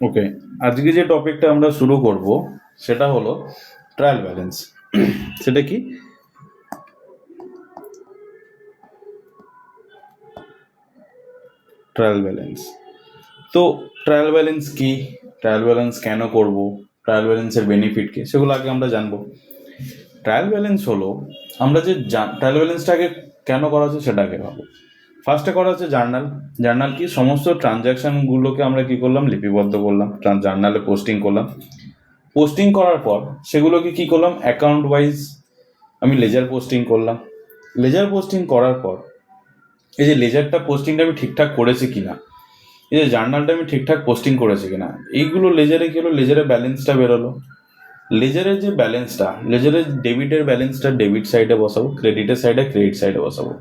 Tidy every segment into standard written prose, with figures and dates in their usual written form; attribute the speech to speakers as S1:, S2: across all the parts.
S1: ওকে, আজকে যে টপিকটা আমরা শুরু করব সেটা হলো ট্রায়াল ব্যালেন্স। সেটা কি? Trial balance. তো ট্রায়াল ব্যালেন্স কি, ট্রায়াল ব্যালেন্স কেন করব, ট্রায়াল ব্যালেন্সের বেনিফিট কি, সেগুলো আগে আমরা জানবো। ট্রায়াল ব্যালেন্স হলো, আমরা যে ট্রায়াল ব্যালেন্সটা আগে কেন করা হচ্ছে সেটা আগে ভাবো। ফার্স্টে করা হচ্ছে জার্নাল। জার্নাল কি? সমস্ত ট্রানজ্যাকশানগুলোকে আমরা কি করলাম, লিপিবদ্ধ করলাম, জার্নালে পোস্টিং করলাম। পোস্টিং করার পর সেগুলোকে কি করলাম, অ্যাকাউন্ট ওয়াইজ আমি লেজার পোস্টিং করলাম। লেজার পোস্টিং করার পর এই যে লেজারটা পোস্টিংটা আমি ঠিকঠাক করেছি কিনা, এই যে জার্নালটা আমি ঠিকঠাক পোস্টিং করেছি কিনা, এইগুলো লেজারে কি হলো, লেজারের ব্যালেন্সটা বেরোলো। লেজারের যে ব্যালেন্সটা, লেজারের ডেবিটের ব্যালেন্সটা ডেবিট সাইডে বসাবো, ক্রেডিটের সাইডে ক্রেডিট সাইডে বসাবো।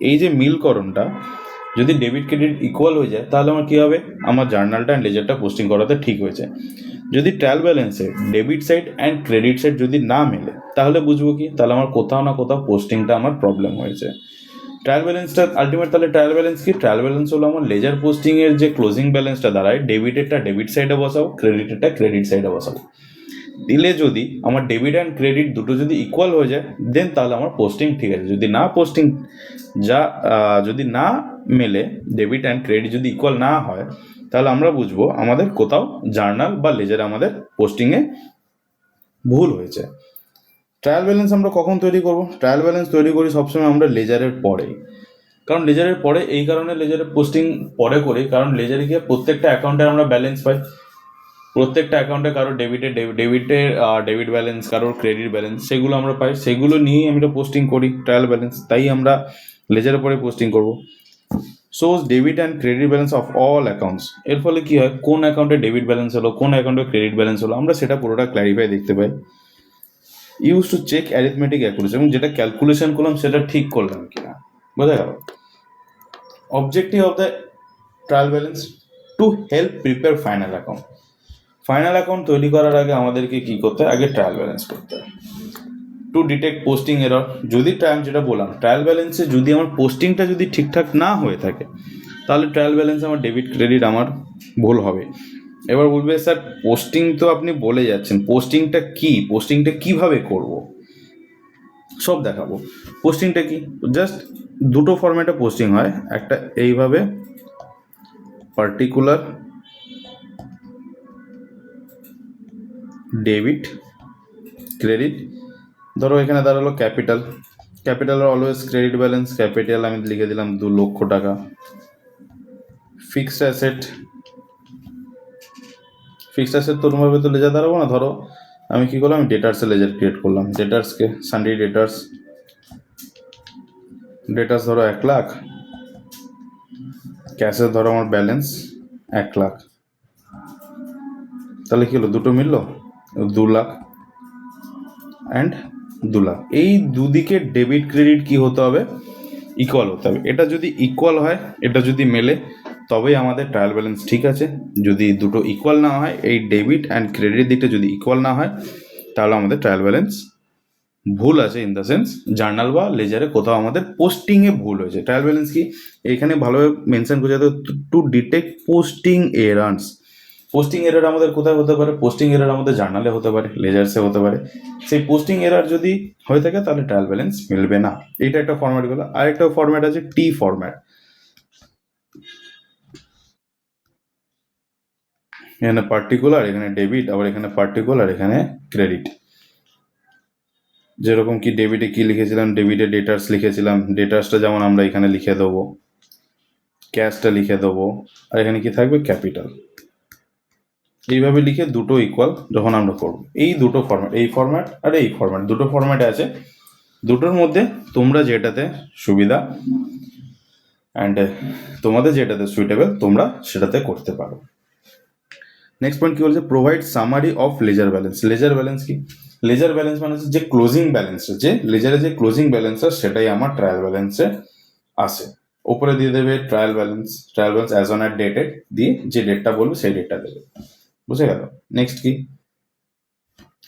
S1: এই যে মিলকরণটা, যদি ডেবিট ক্রেডিট ইকুয়াল হয়ে যায় তাহলে আমার কী হবে, আমার জার্নালটা অ্যান্ড লেজারটা পোস্টিং করাতে ঠিক হয়েছে। যদি ট্রায়াল ব্যালেন্সে debit side and credit side যদি না মেলে তাহলে বুঝবো কি, তাহলে আমার কোথাও না কোথাও পোস্টিংটা আমার প্রবলেম হয়েছে। ট্রায়াল ব্যালেন্সটা আলটিমেট, তাহলে ট্রায়াল ব্যালেন্স কি? ট্রায়াল ব্যালেন্স হলো আমার লেজার পোস্টিংয়ের যে ক্লোজিং ব্যালেন্সটা দাঁড়ায়, ডেবিটেরটা ডেবিট সাইডে বসাবো, ক্রেডিটেরটা ক্রেডিট সাইডে বসাবো। দিলে যদি আমার ডেবিট অ্যান্ড ক্রেডিট দুটো যদি ইকুয়াল হয়ে যায় দেন তাহলে আমার পোস্টিং ঠিক আছে। যদি না পোস্টিং যদি না মেলে, ডেবিট অ্যান্ড ক্রেডিট যদি ইকুয়াল না হয়, তাহলে আমরা বুঝবো আমাদের কোথাও জার্নাল বা লেজারে আমাদের পোস্টিংয়ে ভুল হয়েছে। ট্রায়াল ব্যালেন্স আমরা কখন তৈরি করব? ট্রায়াল ব্যালেন্স তৈরি করি সবসময় আমরা লেজারের পরেই। কারণ লেজারের পরে, এই কারণে লেজারের পোস্টিং পরে করি, কারণ লেজারে গিয়ে প্রত্যেকটা অ্যাকাউন্টে আমরা ব্যালেন্স পাই। প্রত্যেকটা অ্যাকাউন্টে কারোর ডেবিট ব্যালেন্স, কারোর ক্রেডিট ব্যালেন্স, সেগুলো আমরা পাই। সেগুলো নিয়েই আমরা পোস্টিং করি ট্রায়াল ব্যালেন্স, তাই আমরা লেজারের পরে পোস্টিং করব। Shows debit and credit balance of all accounts. এর ফলে কি হয়, কোন অ্যাকাউন্টে ডেবিট ব্যালেন্স হলো, কোন অ্যাকাউন্টে ক্রেডিট ব্যালেন্স হলো, আমরা সেটা পুরোটা ক্ল্যারিফাই দেখতে পাই। Use to check arithmetic accuracy, এবং যেটা ক্যালকুলেশন করলাম সেটা ঠিক করলাম কিনা, বোঝা গেল। Objective of the trial balance to help prepare final account. Final account তৈরি করার আগে আমাদেরকে কি করতে হয়, আগে ট্রায়াল ব্যালেন্স করতে হয়। টু ডিটেক্ট পোস্টিং এরর, যদি যেটা বললাম, ট্রায়াল ব্যালেন্সে যদি আমার পোস্টিংটা যদি ঠিকঠাক না হয়ে থাকে তাহলে ট্রায়াল ব্যালেন্সে আমার ডেবিট ক্রেডিট আমার ভুল হবে। এবার বলবে স্যার পোস্টিং তো আপনি বলে যাচ্ছেন, পোস্টিংটা কি, পোস্টিংটা কিভাবে করব, সব দেখাবো। পোস্টিংটা কি, জাস্ট দুটো ফরম্যাটে পোস্টিং হয়। একটা এইভাবে পার্টিকুলার ডেবিট ক্রেডিট, ধরো এখানে দাঁড়ালো ক্যাপিটাল, ক্যাপিটালের অলওয়েজ ক্রেডিট ব্যালেন্স, ক্যাপিটাল আমি লিখে দিলাম 2,00,000 টাকা। ফিক্সড অ্যাসেট, ফিক্সড অ্যাসেট তো ওরমভাবে তো লেজার দাঁড়াবো না। ধরো আমি কী করলাম, আমি ডেটার্সে লেজার ক্রিয়েট করলাম। ডেটার্সকে সানডে ডেটার্স, ডেটার্স ধরো 1,00,000, ক্যাশের ধরো আমার ব্যালেন্স 1,00,000, তাহলে কী হলো, দুটো মিললো 2,00,000 অ্যান্ড 2,00,000। এই দুদিকে ডেবিট ক্রেডিট কি হতে হবে, ইকুয়াল হতে হবে। এটা যদি ইকুয়াল হয়, এটা যদি মেলে, তবেই আমাদের ট্রায়াল ব্যালেন্স ঠিক আছে। যদি দুটো ইকুয়াল না হয়, এই ডেবিট অ্যান্ড ক্রেডিট দিকটা যদি ইকুয়াল না হয়, তাহলে আমাদের ট্রায়াল ব্যালেন্স ভুল আছে। ইন দ্য সেন্স জার্নাল বা লেজারে কোথাও আমাদের পোস্টিংয়ে ভুল হয়েছে। ট্রায়াল ব্যালেন্স কি, এখানে ভালোভাবে মেনশন করে যাতে to detect posting errors. Posting error আমাদের কোথায় হতে পারে, পোস্টিং এরার আমাদের জার্নালে হতে পারে, লেজার্সে হতে পারে। সেই পোস্টিং এরার যদি হয়ে থাকে তাহলে ট্রায়াল ব্যালেন্স মিলবে না। এইটা একটা ফরম্যাট গেলো। আরেকটা ফরম্যাট আছে টি ফরম্যাট। এখানে পার্টিকুলার, এখানে ডেবিট, আবার এখানে পার্টিকুলার, এখানে ক্রেডিট। যেরকম কি ডেবিটে কি লিখেছিলাম, ডেবিটে ডেটার্স লিখেছিলাম, ডেটার্সটা যেমন আমরা এখানে লিখে দেবো, ক্যাশটা লিখে দেবো, আর এখানে কি থাকবে, ক্যাপিটাল। এইভাবে লিখে দুটো ইকুয়াল যখন আমরা করবো, এই দুটো ফরম্যাট, এই ফরম্যাট আর এই ফরম্যাট, দুটো ফরম্যাটে আছে। দুটোর মধ্যে তোমরা যেটাতে সুবিধা অ্যান্ড তোমাদের যেটাতে সুইটেবল তোমরা সেটাতে করতে পারো। নেক্সট পয়েন্ট কি বলছে, provide summary of ledger balance. Ledger balance কি, লেজার ব্যালেন্স মানে হচ্ছে যে ক্লোজিং ব্যালেন্স, যে লেজারে যে ক্লোজিং ব্যালেন্স সেটাই আমার ট্রায়াল ব্যালেন্সে আসে। ওপরে দিয়ে দেবে trial balance as on at dated দিয়ে, যে ডেটটা বলবে সেই ডেটটা দেবে। বুঝে গেল। নেক্সট কি,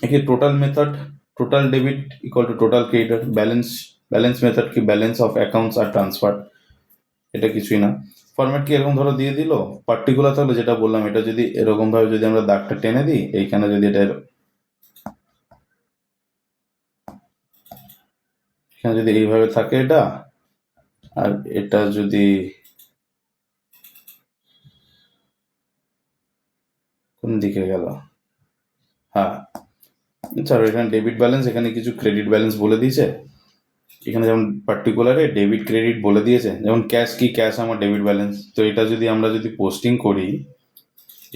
S1: এখানে total method, total debit equal to total credit. Balance method কি, ব্যালেন্স অফ অ্যাকাউন্টস আর ট্রান্সফার, এটা কিছুই না। ফরম্যাট কি এরকম ধরো দিয়ে দিল, পার্টিকুলার তাহলে যেটা বললাম এটা যদি এরকম ভাবে যদি আমরা দাগটা টেনে দিই, এইখানে যদি এটা এখানে যদি এইভাবে থাকে এটা, আর এটা যদি কোন দিকে গেল, হ্যাঁ ছাড়ো, এখানে ডেবিট ব্যালেন্স, এখানে কিছু ক্রেডিট ব্যালেন্স বলে দিয়েছে। এখানে যেমন পার্টিকুলারে ডেবিট ক্রেডিট বলে দিয়েছে, যেমন ক্যাশ কি, ক্যাশ আমার ডেবিট ব্যালেন্স। তো এটা যদি আমরা যদি পোস্টিং করি,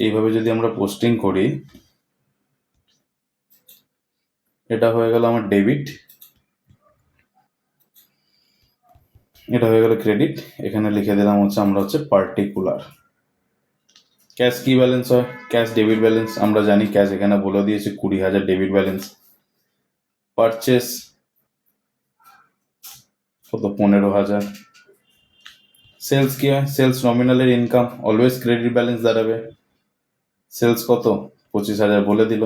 S1: এইভাবে যদি আমরা পোস্টিং করি, এটা হয়ে গেল আমার ডেবিট, এটা হয়ে গেল ক্রেডিট। এখানে লিখে দিলাম হচ্ছে আমরা হচ্ছে পার্টিকুলার। ক্যাশ কি ব্যালেন্স হয়, ক্যাশ ডেবিট ব্যালেন্স আমরা জানি, ক্যাশ এখানে বলে দিয়েছে 20,000 ডেবিট ব্যালেন্স। পারচেস কত, 15,000। সেলস কি হয়, সেলস নমিনালের ইনকাম, অলওয়েজ ক্রেডিট ব্যালেন্স দাঁড়াবে। সেলস কত, 25,000 বলে দিল।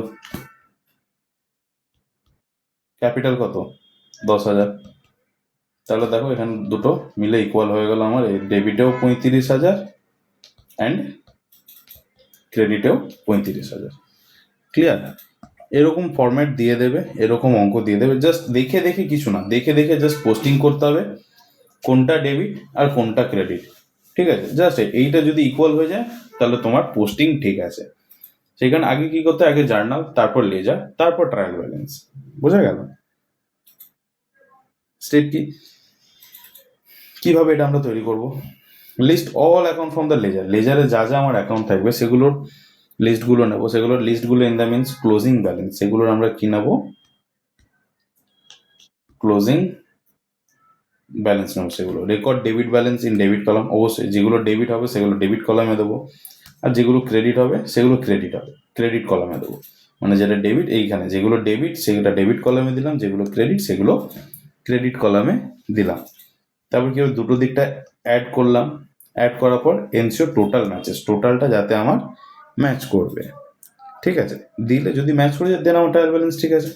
S1: ক্যাপিটাল কত, 10,000। তাহলে দেখো এখানে দুটো মিলে ইকুয়াল হয়ে গেল আমার, এই ডেবিটেও 35,000 অ্যান্ড ক্রেডিটেও 35,000। ক্লিয়ার? এরকম ফরম্যাট দিয়ে দেবে, এরকম অঙ্ক দিয়ে দেবে, জাস্ট দেখে দেখে কিছু না, দেখে দেখে জাস্ট পোস্টিং করতে হবে কোনটা ডেবিট আর কোনটা ক্রেডিট। ঠিক আছে, জাস্ট এইটা যদি ইকুয়াল হয়ে যায় তাহলে তোমার পোস্টিং ঠিক আছে। সেখানে আগে কি করতে, আগে জার্নাল, তারপর লেজার, তারপর ট্রায়াল ব্যালেন্স। বোঝা গেল? স্টেট কি, কিভাবে এটা আমরা তৈরি করব? List all account from the ledger, লেজারে যা যা আমার অ্যাকাউন্ট থাকবে সেগুলোর লিস্টগুলো নেবো, সেগুলোর লিস্টগুলো in the means closing balance, সেগুলোর আমরা কি নেবো, ক্লোজিং ব্যালেন্স নেবো। সেগুলো record debit balance in debit column, অবশ্যই যেগুলো ডেবিট হবে সেগুলো ডেবিট কলামে দেবো, আর যেগুলো ক্রেডিট হবে সেগুলো ক্রেডিট কলামে দেবো। মানে যেটা ডেবিট, এইখানে যেগুলো ডেবিট সেগুলো ডেবিট কলামে দিলাম, যেগুলো ক্রেডিট সেগুলো ক্রেডিট কলামে দিলাম। তারপর কি হবে, দুটো দিকটা অ্যাড করলাম, অ্যাড করার পর এনশিওর টোটাল ম্যাচেস, টোটালটা যাতে আমার ম্যাচ করবে। ঠিক আছে, দিলে যদি ম্যাচ করে যায় দেন আমার ট্রায়াল ব্যালেন্স ঠিক আছে।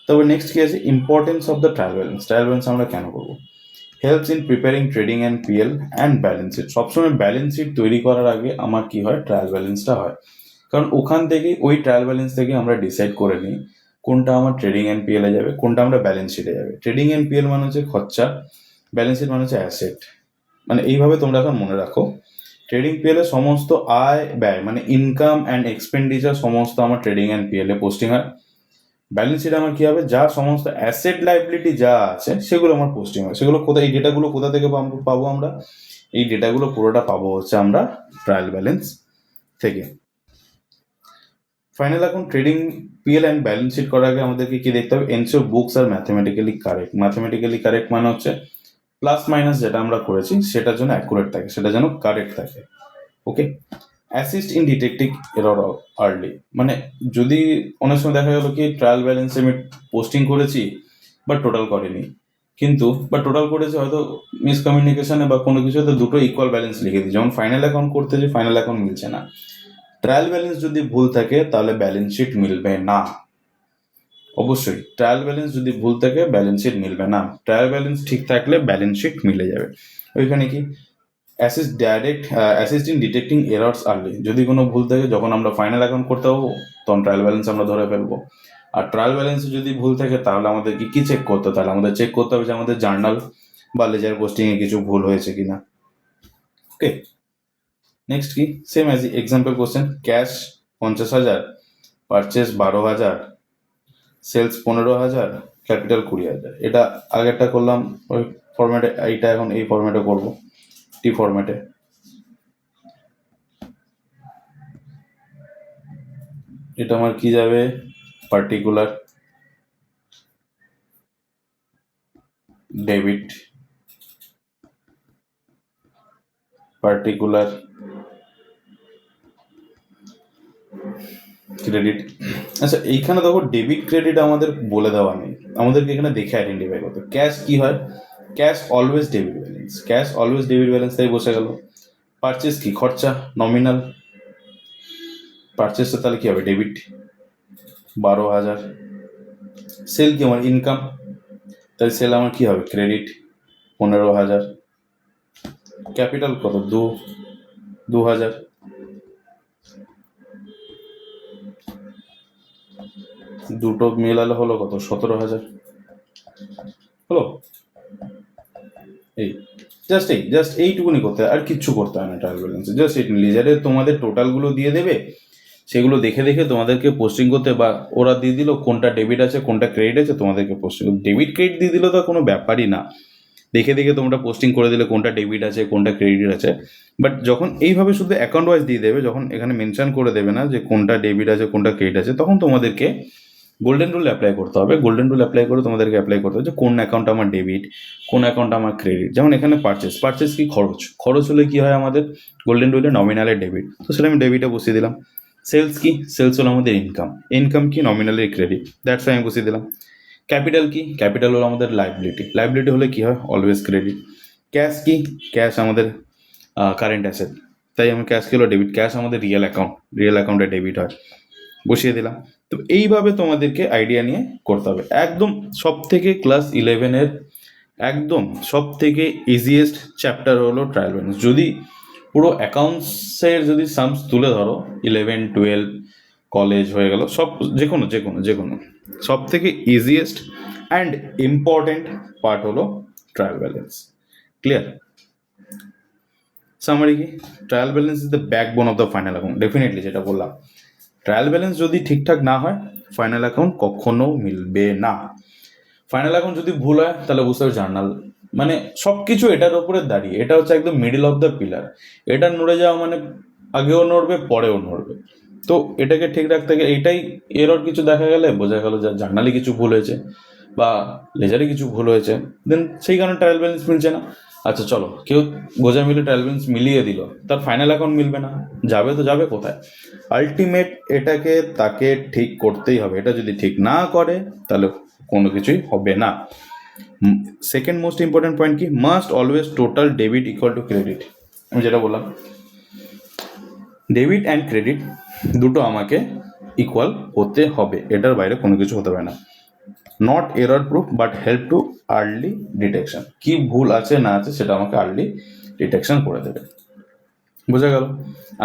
S1: তবে নেক্সট কি আছে, importance of the trial balance. Trial balance আমরা কেন করবো? Helps in preparing trading and PL and balance sheet. সবসময় ব্যালেন্স শিট তৈরি করার আগে আমার কি হয়, ট্রায়াল ব্যালেন্সটা হয়। কারণ ওখান থেকে, ওই ট্রায়াল ব্যালেন্স থেকে আমরা ডিসাইড করে নিই কোনটা আমার ট্রেডিং অ্যান্ড পিএলে যাবে, কোনটা আমরা ব্যালেন্স শিটে যাবে। ট্রেডিং অ্যান্ড পিএল মানে হচ্ছে খরচা, ব্যালেন্স শিট মানে হচ্ছে অ্যাসেট। মানে এইভাবে তোমরা এখন মনে রাখো, ট্রেডিং পিএলে সমস্ত আয় ব্যয় মানে ইনকাম অ্যান্ড এক্সপেন্ডিচার সমস্ত আমার ট্রেডিং অ্যান্ড পিএলে পোস্টিং হয়। ব্যালেন্স শিট আমার কি হবে, যা সমস্ত অ্যাসেট লাইবিলিটি যা আছে সেগুলো আমার পোস্টিং হয়। সেগুলো কোথায়, এই ডেটাগুলো কোথা থেকে পাবো আমরা? এই ডেটাগুলো পুরোটা পাবো হচ্ছে আমরা ট্রায়াল ব্যালেন্স থেকে। ফাইনাল এখন trading PL and balance sheet করার আগে আমাদেরকে কি দেখতে হবে, ensure books are mathematically correct. Mathematically correct মানে হচ্ছে প্লাস মাইনাস যেটা আমরা করেছি সেটার জন্য অ্যাকুরেট থাকে, সেটা যেন কারেক্ট থাকে। Okay, assist in detecting error early, মানে যদি অনেক সময় দেখা গেল কি ট্রায়াল ব্যালেন্সে আমি পোস্টিং করেছি বা টোটাল করিনি, কিন্তু বা টোটাল করেছি হয়তো মিসকমিউনিকেশনে বা কোনো কিছু, হয়তো দুটো ইকুয়াল ব্যালেন্স লিখে দিই, যেমন ফাইনাল অ্যাকাউন্ট করতে যে ফাইনাল অ্যাকাউন্ট মিলছে না। ট্রায়াল ব্যালেন্স যদি ভুল থাকে তাহলে ব্যালেন্স শিট মিলবে না। অবশ্যই ট্রায়াল ব্যালেন্স যদি ভুল থাকে ব্যালেন্স শিট মিলবে না, ট্রায়াল ব্যালেন্স ঠিক থাকলে ব্যালেন্স শিট মিলে যাবে। ওইখানে কি assist in detecting errors early, যদি কোনো ভুল থাকে যখন আমরা ফাইনাল অ্যাকাউন্ট করতে হবো তখন ট্রায়াল ব্যালেন্স আমরা ধরে ফেলবো। আর ট্রায়াল ব্যালেন্সে যদি ভুল থাকে তাহলে আমাদের কি চেক করতে, তাহলে আমাদের চেক করতে হবে যে আমাদের জার্নাল বা লেজার পোস্টিংয়ে কিছু ভুল হয়েছে কিনা। ওকে, নেক্সট কি, same as example question, cash 50,000, purchase 12,000, sales 15,000, capital 20,000। এটা আগেরটা করলাম ওই ফরম্যাটে, এইটা এখন এই ফরম্যাটে করবো, টি ফরম্যাটে। এটা আমার কি যাবে, পার্টিকুলার ডেবিট, পার্টিকুলার ক্রেডিট। আচ্ছা এইখানে দেখো ডেবিট ক্রেডিট আমাদের বলে দেওয়া নেই, আমাদেরকে এখানে দেখে আইডেন্টিফাই করতে। ক্যাশ কি হয়, cash always debit balance, cash always debit balance, তাই বসে গেল। পারচেস কি, খরচা নমিনাল, পারচেসটা তাহলে কি হবে, ডেবিট 12,000। সেল কি আমার ইনকাম, তাহলে সেল আমার কি হবে, ক্রেডিট 15,000। ক্যাপিটাল কত? 2000। দুটো মেলালে হলো কত? 17,000 হলো। এই জাস্ট এইটুকুনি করতে হয়, আর কিচ্ছু করতে হয় না ট্রায়াল ব্যালেন্সে। জাস্ট এই লেজারে তোমাদের টোটালগুলো দিয়ে দেবে, সেগুলো দেখে দেখে তোমাদেরকে পোস্টিং করতে, বা ওরা দিয়ে দিল কোনটা ডেবিট আছে কোনটা ক্রেডিট আছে, তোমাদেরকে পোস্টিং করতে। ডেবিট ক্রেডিট দিয়ে দিলে তো কোনো ব্যাপারই না, দেখে দেখে তোমরা পোস্টিং করে দিলে কোনটা ডেবিট আছে কোনটা ক্রেডিট আছে। বাট যখন এইভাবে শুধু অ্যাকাউন্ট ওয়াইজ দিয়ে দেবে, যখন এখানে মেনশন করে দেবে না যে কোনটা ডেবিট আছে কোনটা ক্রেডিট আছে, তখন তোমাদেরকে গোল্ডেন রুল অ্যাপ্লাই করতে হবে। গোল্ডেন রুল অ্যাপ্লাই করে তোমাদেরকে অ্যাপ্লাই করতে হবে যে কোন অ্যাকাউন্ট আমার ডেবিট, কোন অ্যাকাউন্ট আমার ক্রেডিট। যেমন এখানে পারচেস কি খরচ হলে কি হয় আমাদের গোল্ডেন রুলে? নমিনালের ডেবিট, তো সেটা আমি ডেবিটে বসিয়ে দিলাম। সেলস হলো আমাদের ইনকাম কি? নমিনালের ক্রেডিট, দ্যাটস আমি বসিয়ে দিলাম। ক্যাপিটাল হলো আমাদের লাইবিলিটি হলে কি হয়? Always credit. ক্যাশ আমাদের কারেন্ট অ্যাসেট, তাই আমি ক্যাশ হলো ডেবিট। ক্যাশ আমাদের রিয়েল অ্যাকাউন্টে ডেবিট হয়, বসিয়ে দিলাম। তো এইভাবে তোমাদেরকে আইডিয়া নিয়ে করতে হবে। একদম সব থেকে ক্লাস 11-এর একদম সব থেকে ইজিয়েস্ট চ্যাপ্টার হলো ট্রায়াল ব্যালেন্স। যদি পুরো অ্যাকাউন্টসের যদি সামস তুলে ধরো, 11, 12 কলেজ হয়ে গেল, সব যে কোনো সব থেকে ইজিয়েস্ট অ্যান্ড ইম্পর্টেন্ট পার্ট হলো ট্রায়াল ব্যালেন্স। ক্লিয়ার? সামারি কি? Trial balance is the backbone of the final account. Definitely যেটা বললাম, ট্রায়াল ব্যালেন্স যদি ঠিকঠাক না হয়, ফাইনাল অ্যাকাউন্ট কখনো মিলবে না। ফাইনাল অ্যাকাউন্ট যদি ভুল হয়, তাহলে বুঝতে হবে জার্নাল, মানে সব কিছু এটার উপরে দাঁড়িয়ে। এটা হচ্ছে একদম মিডল অফ দ্য পিলার। এটা নড়ে যাওয়া মানে আগেও নড়বে পরেও নড়বে। তো এটাকে ঠিক রাখতে গেলে, এইটাই এরর কিছু দেখা গেলে বোঝা গেল যে জার্নালে কিছু ভুল হয়েছে বা লেজারে কিছু ভুল হয়েছে, দেন সেই কারণে ট্রায়াল ব্যালেন্স মিলছে না। আচ্ছা চলো, কেউ গোজা মিলে ট্রায়াল ব্যালেন্স মিলিয়ে দিল, তার ফাইনাল অ্যাকাউন্ট মিলবে না, যাবে তো যাবে কোথায়? আলটিমেট এটাকে তাকে ঠিক করতেই হবে। এটা যদি ঠিক না করে, তাহলে কোনো কিছুই হবে না। সেকেন্ড মোস্ট ইম্পর্টেন্ট পয়েন্ট কি? Must always total debit equal two credit. আমি যেটা বললাম, ডেবিট অ্যান্ড ক্রেডিট দুটো আমাকে ইকুয়াল হতে হবে, এটার বাইরে কোনো কিছু হতে পারে না। Not error proof but help too early detection. কি ভুল আছে না আছে সেটা আমাকে আর্লি ডিটেকশন করে দেবে। বোঝা গেল?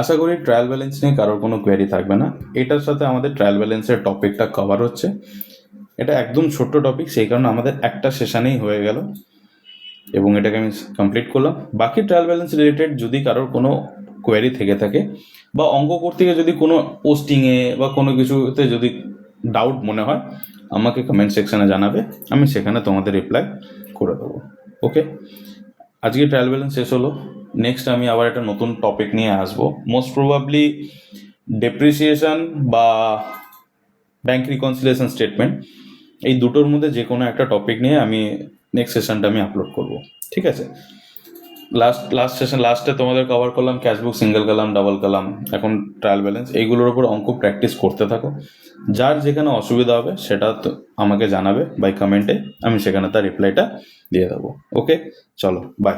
S1: আশা করি ট্রায়াল ব্যালেন্স নিয়ে কারোর কোনো কোয়েরি থাকবে না। এটার সাথে আমাদের ট্রায়াল ব্যালেন্সের টপিকটা কভার হচ্ছে। এটা একদম ছোট্ট টপিক, সেই কারণে আমাদের একটা সেশনেই হয়ে গেল এবং এটাকে আমি কমপ্লিট করলাম। বাকি ট্রায়াল ব্যালেন্স রিলেটেড যদি কারোর কোনো কোয়েরি থেকে থাকে, বা অঙ্ক করতে গিয়ে যদি কোনো পোস্টিংয়ে বা কোনো কিছুতে যদি ডাউট মনে হয়, আমাকে কমেন্ট সেকশানে জানাবে, আমি সেখানে তোমাদের রিপ্লাই করে দেবো। ওকে, আজকে ট্রায়াল ব্যালেন্স শেষ হলো। নেক্সট আমি আবার একটা নতুন টপিক নিয়ে আসবো, মোস্ট প্রবাবলি ডেপ্রিসিয়েশন বা ব্যাংক রিকনসিলিয়েশন স্টেটমেন্ট। এই দুটোর মধ্যে যে কোনো একটা টপিক নিয়ে আমি নেক্সট সেশনটা আমি আপলোড করব। ঠিক আছে? লাস্টে তোমাদের কভার করলাম cashbook, single column, double column, এখন ট্রায়াল ব্যালেন্স। এইগুলোর উপর অঙ্ক প্র্যাকটিস করতে থাকো। যার যেখানে অসুবিধা হবে সেটা তো আমাকে জানাবে বাই কমেন্টে, আমি সেখানে তার রিপ্লাইটা দিয়ে দেবো। ওকে, চলো, বাই।